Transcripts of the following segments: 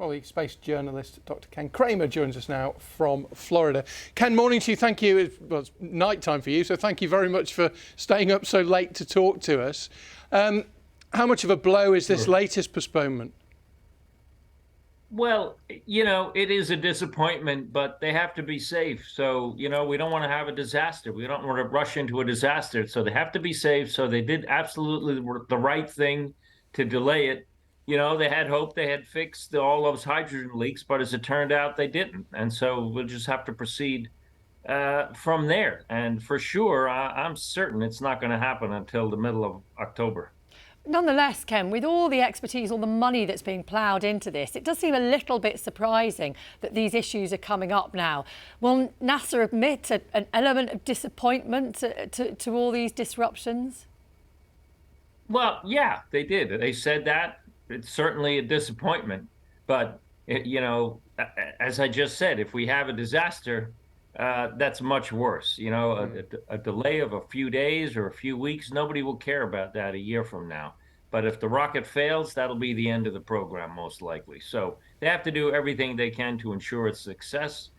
Well, the space journalist Dr. Ken Kremer joins us now from Florida. Ken, morning to you. Thank you. Well, it's night time for you, so thank you very much for staying up so late to talk to us. How much of a blow is this latest postponement? Well, it is a disappointment, but they have to be safe. So, we don't want to have a disaster. We don't want to rush into a disaster. So they have to be safe. So they did absolutely the right thing to delay it. They had hoped they had fixed all those hydrogen leaks, but as it turned out, they didn't. And so we'll just have to proceed from there. And for sure, I'm certain it's not going to happen until the middle of October. Nonetheless, Ken, with all the expertise, all the money that's being ploughed into this, it does seem a little bit surprising that these issues are coming up now. Will NASA admit an element of disappointment to all these disruptions? Well, yeah, they did. They said that. It's certainly a disappointment. But, as I just said, if we have a disaster, that's much worse. A delay of a few days or a few weeks, nobody will care about that a year from now. But if the rocket fails, that'll be the end of the program, most likely. So they have to do everything they can to ensure its success,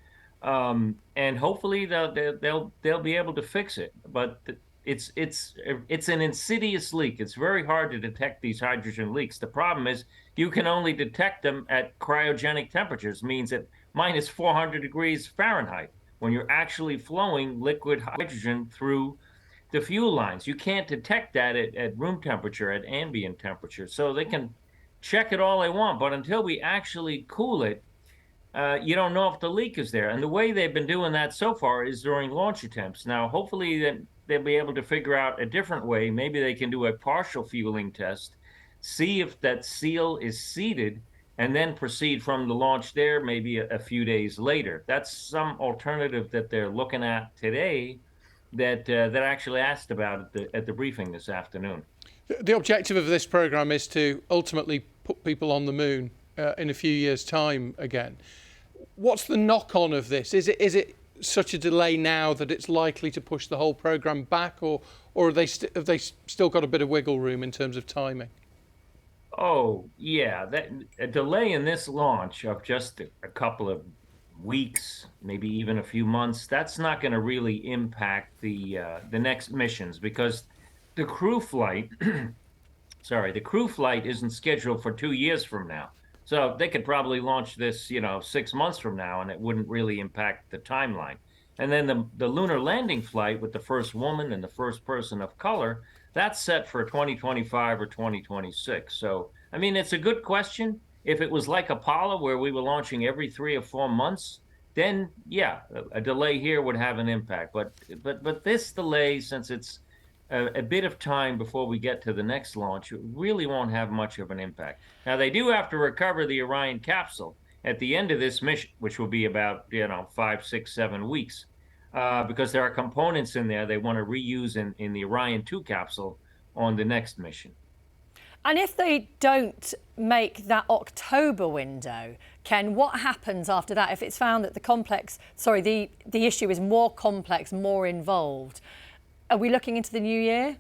and hopefully they'll be able to fix it. But it's an insidious leak. It's very hard to detect these hydrogen leaks. The problem is you can only detect them at cryogenic temperatures, means at minus 400 degrees Fahrenheit. When you're actually flowing liquid hydrogen through the fuel lines. You can't detect that at room temperature, at ambient temperature. So they can check it all they want, but until we actually cool it, you don't know if the leak is there. And the way they've been doing that so far is during launch attempts. Now, hopefully they'll be able to figure out a different way. Maybe they can do a partial fueling test, see if that seal is seated, and then proceed from the launch there maybe a few days later. That's some alternative that they're looking at today that actually asked about at the briefing this afternoon. The objective of this program is to ultimately put people on the moon in a few years' time again. What's the knock-on of this? Is it such a delay now that it's likely to push the whole program back, or have they still got a bit of wiggle room in terms of timing? Oh, yeah, a delay in this launch of just a couple of weeks, maybe even a few months, that's not going to really impact the next missions, because the crew flight, the crew flight isn't scheduled for 2 years from now. So they could probably launch this, 6 months from now, and it wouldn't really impact the timeline. And then the lunar landing flight with the first woman and the first person of color, that's set for 2025 or 2026. So, I mean, it's a good question. If it was like Apollo, where we were launching every 3 or 4 months, then yeah, a delay here would have an impact. But this delay, since it's a bit of time before we get to the next launch, it really won't have much of an impact. Now, they do have to recover the Orion capsule at the end of this mission, which will be about 5, 6, 7 weeks, because there are components in there they want to reuse in the Orion 2 capsule on the next mission. And if they don't make that October window, Ken, what happens after that? If it's found that the issue is more complex, more involved, are we looking into the new year?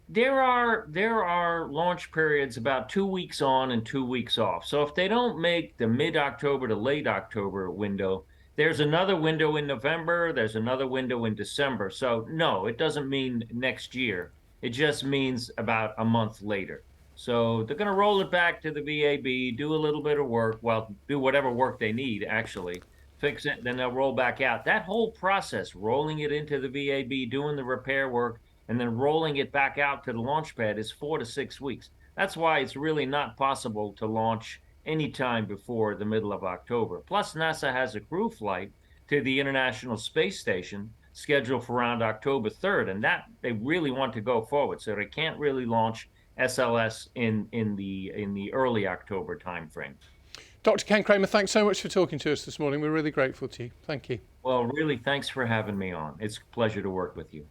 There are launch periods about 2 weeks on and 2 weeks off. So if they don't make the mid-October to late October window, there's another window in November, there's another window in December. So no, it doesn't mean next year. It just means about a month later. So they're going to roll it back to the VAB, do a little bit of work, do whatever work they need, actually, fix it, then they'll roll back out. That whole process, rolling it into the VAB, doing the repair work, and then rolling it back out to the launch pad is 4 to 6 weeks. That's why it's really not possible to launch any time before the middle of October. Plus, NASA has a crew flight to the International Space Station scheduled for around October 3rd, and that they really want to go forward, so they can't really launch SLS in the early October timeframe. Dr. Ken Kremer, thanks so much for talking to us this morning. We're really grateful to you. Thank you. Well, really, thanks for having me on. It's a pleasure to work with you.